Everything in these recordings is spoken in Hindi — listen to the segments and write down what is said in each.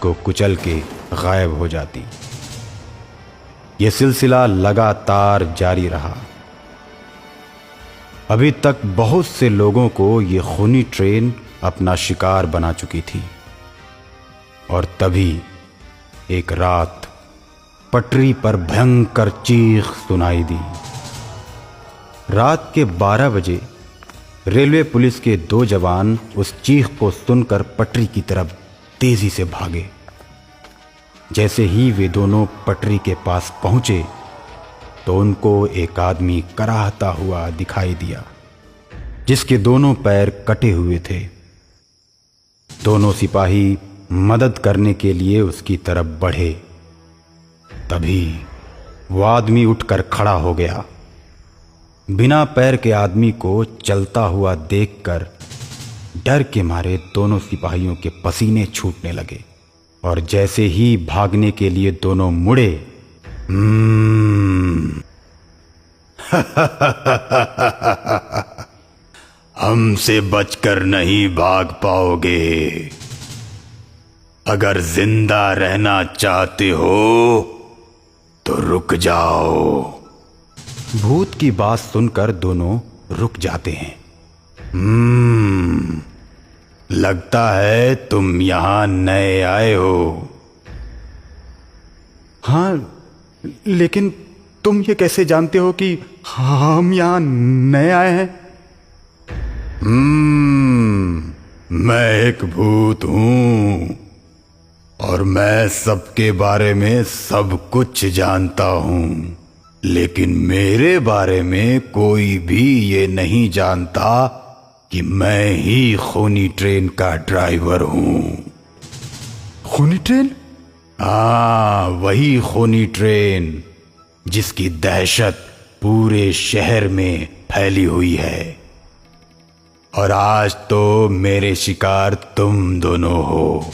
को कुचल के गायब हो जाती। यह सिलसिला लगातार जारी रहा। अभी तक बहुत से लोगों को यह खूनी ट्रेन अपना शिकार बना चुकी थी। और तभी एक रात पटरी पर भयंकर चीख सुनाई दी। रात के 12 बजे रेलवे पुलिस के 2 जवान उस चीख को सुनकर पटरी की तरफ तेजी से भागे। जैसे ही वे दोनों पटरी के पास पहुंचे तो उनको एक आदमी कराहता हुआ दिखाई दिया, जिसके दोनों पैर कटे हुए थे। दोनों सिपाही मदद करने के लिए उसकी तरफ बढ़े। तभी वो आदमी उठकर खड़ा हो गया। बिना पैर के आदमी को चलता हुआ देखकर डर के मारे दोनों सिपाहियों के पसीने छूटने लगे। और जैसे ही भागने के लिए दोनों मुड़े, हमसे बचकर नहीं भाग पाओगे। अगर जिंदा रहना चाहते हो तो रुक जाओ। भूत की बात सुनकर दोनों रुक जाते हैं। लगता है तुम यहां नए आए हो। हाँ, लेकिन तुम ये कैसे जानते हो कि हम यहां नए आए हैं? मैं एक भूत हूं और मैं सबके बारे में सब कुछ जानता हूं, लेकिन मेरे बारे में कोई भी ये नहीं जानता कि मैं ही खूनी ट्रेन का ड्राइवर हूं। खूनी ट्रेन? हाँ, वही खूनी ट्रेन जिसकी दहशत पूरे शहर में फैली हुई है। और आज तो मेरे शिकार तुम दोनों हो।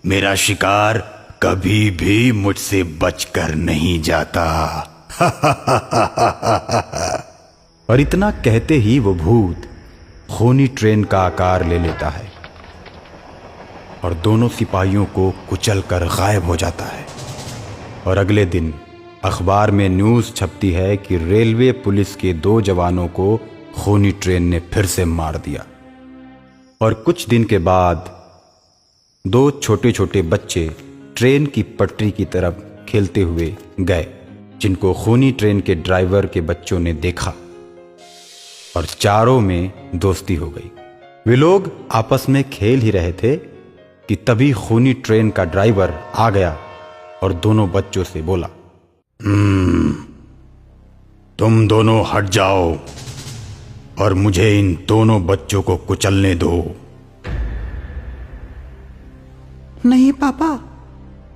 मेरा शिकार कभी भी मुझसे बचकर नहीं जाता। और इतना कहते ही वो भूत खूनी ट्रेन का आकार ले लेता है और दोनों सिपाहियों को कुचलकर गायब हो जाता है। और अगले दिन अखबार में न्यूज़ छपती है कि रेलवे पुलिस के 2 जवानों को खूनी ट्रेन ने फिर से मार दिया। और कुछ दिन के बाद 2 छोटे छोटे बच्चे ट्रेन की पटरी की तरफ खेलते हुए गए, जिनको खूनी ट्रेन के ड्राइवर के बच्चों ने देखा और चारों में दोस्ती हो गई। वे लोग आपस में खेल ही रहे थे कि तभी खूनी ट्रेन का ड्राइवर आ गया और दोनों बच्चों से बोला, तुम दोनों हट जाओ और मुझे इन दोनों बच्चों को कुचलने दो। नहीं पापा,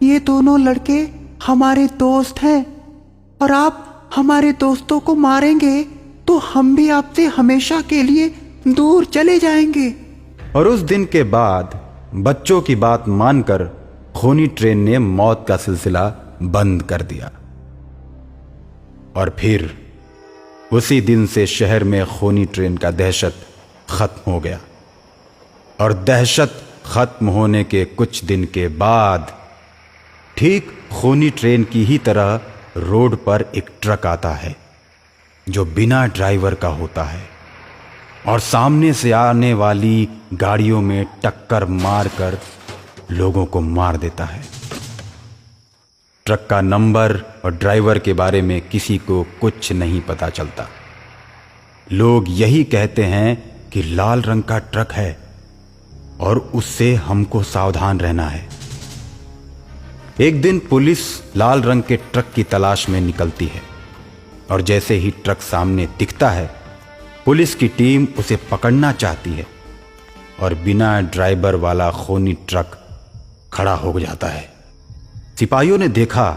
ये दोनों लड़के हमारे दोस्त हैं और आप हमारे दोस्तों को मारेंगे तो हम भी आपसे हमेशा के लिए दूर चले जाएंगे। और उस दिन के बाद बच्चों की बात मानकर खूनी ट्रेन ने मौत का सिलसिला बंद कर दिया। और फिर उसी दिन से शहर में खूनी ट्रेन का दहशत खत्म हो गया। और दहशत खत्म होने के कुछ दिन के बाद ठीक खूनी ट्रेन की ही तरह रोड पर एक ट्रक आता है जो बिना ड्राइवर का होता है और सामने से आने वाली गाड़ियों में टक्कर मारकर लोगों को मार देता है। ट्रक का नंबर और ड्राइवर के बारे में किसी को कुछ नहीं पता चलता। लोग यही कहते हैं कि लाल रंग का ट्रक है और उससे हमको सावधान रहना है। एक दिन पुलिस लाल रंग के ट्रक की तलाश में निकलती है और जैसे ही ट्रक सामने दिखता है, पुलिस की टीम उसे पकड़ना चाहती है और बिना ड्राइवर वाला खूनी ट्रक खड़ा हो जाता है। सिपाहियों ने देखा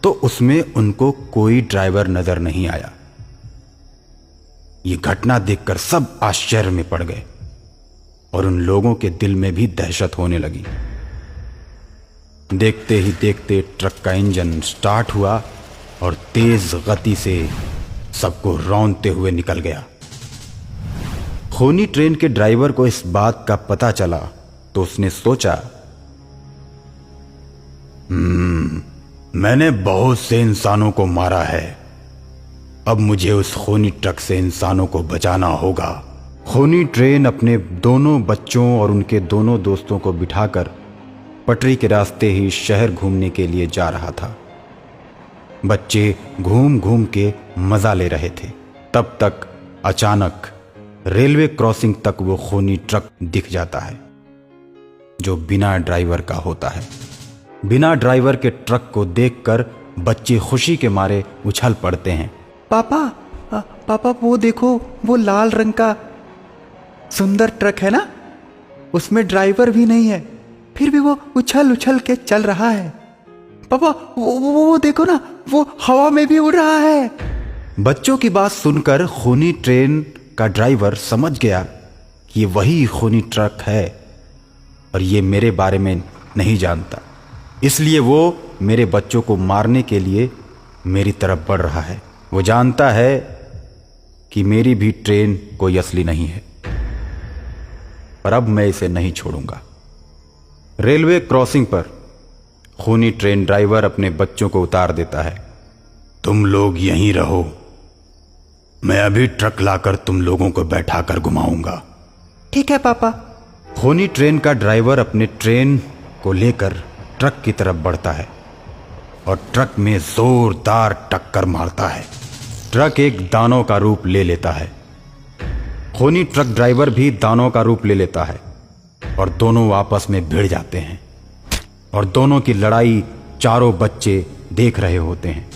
तो उसमें उनको कोई ड्राइवर नजर नहीं आया। ये घटना देखकर सब आश्चर्य में पड़ गए और उन लोगों के दिल में भी दहशत होने लगी। देखते ही देखते ट्रक का इंजन स्टार्ट हुआ और तेज गति से सबको रौंदते हुए निकल गया। खूनी ट्रेन के ड्राइवर को इस बात का पता चला तो उसने सोचा मैंने बहुत से इंसानों को मारा है, अब मुझे उस खूनी ट्रक से इंसानों को बचाना होगा। खूनी ट्रेन अपने दोनों बच्चों और उनके दोनों दोस्तों को बिठाकर पटरी के रास्ते ही शहर घूमने के लिए जा रहा था। बच्चे घूम घूम के मजा ले रहे थे। तब तक अचानक रेलवे क्रॉसिंग तक वो खूनी ट्रक दिख जाता है, जो बिना ड्राइवर का होता है। बिना ड्राइवर के ट्रक को देखकर बच्चे खुशी के मारे उछल पड़ते हैं। पापा वो देखो, वो लाल रंग का सुंदर ट्रक है ना, उसमें ड्राइवर भी नहीं है, फिर भी वो उछल उछल के चल रहा है। पापा वो देखो ना, वो हवा में भी उड़ रहा है। बच्चों की बात सुनकर खूनी ट्रेन का ड्राइवर समझ गया कि ये वही खूनी ट्रक है और ये मेरे बारे में नहीं जानता, इसलिए वो मेरे बच्चों को मारने के लिए मेरी तरफ बढ़ रहा है। वो जानता है कि मेरी भी ट्रेन कोई असली नहीं है, पर अब मैं इसे नहीं छोड़ूंगा। रेलवे क्रॉसिंग पर खूनी ट्रेन ड्राइवर अपने बच्चों को उतार देता है। तुम लोग यहीं रहो, मैं अभी ट्रक लाकर तुम लोगों को बैठाकर घुमाऊंगा। ठीक है पापा। खूनी ट्रेन का ड्राइवर अपने ट्रेन को लेकर ट्रक की तरफ बढ़ता है और ट्रक में जोरदार टक्कर मारता है। ट्रक एक दानव का रूप ले लेता है। खूनी ट्रक ड्राइवर भी दानव का रूप ले लेता है और दोनों आपस में भिड़ जाते हैं और दोनों की लड़ाई चारों बच्चे देख रहे होते हैं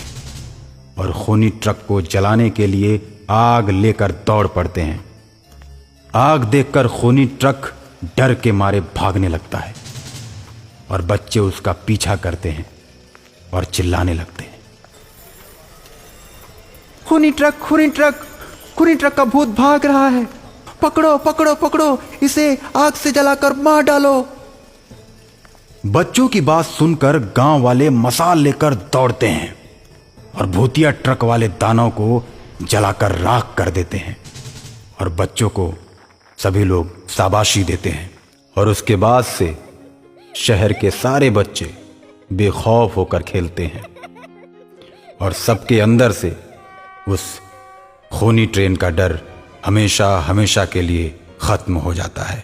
और खूनी ट्रक को जलाने के लिए आग लेकर दौड़ पड़ते हैं। आग देखकर खूनी ट्रक डर के मारे भागने लगता है और बच्चे उसका पीछा करते हैं और चिल्लाने लगते हैं, खूनी ट्रक, खूनी ट्रक, खूनी ट्रक का भूत भाग रहा है, पकड़ो पकड़ो पकड़ो, इसे आग से जलाकर मार डालो। बच्चों की बात सुनकर गांव वाले मसाल लेकर दौड़ते हैं और भूतिया ट्रक वाले दानव को जलाकर राख कर देते हैं और बच्चों को सभी लोग शाबाशी देते हैं। और उसके बाद से शहर के सारे बच्चे बेखौफ होकर खेलते हैं और सबके अंदर से उस खूनी ट्रेन का डर हमेशा हमेशा के लिए खत्म हो जाता है।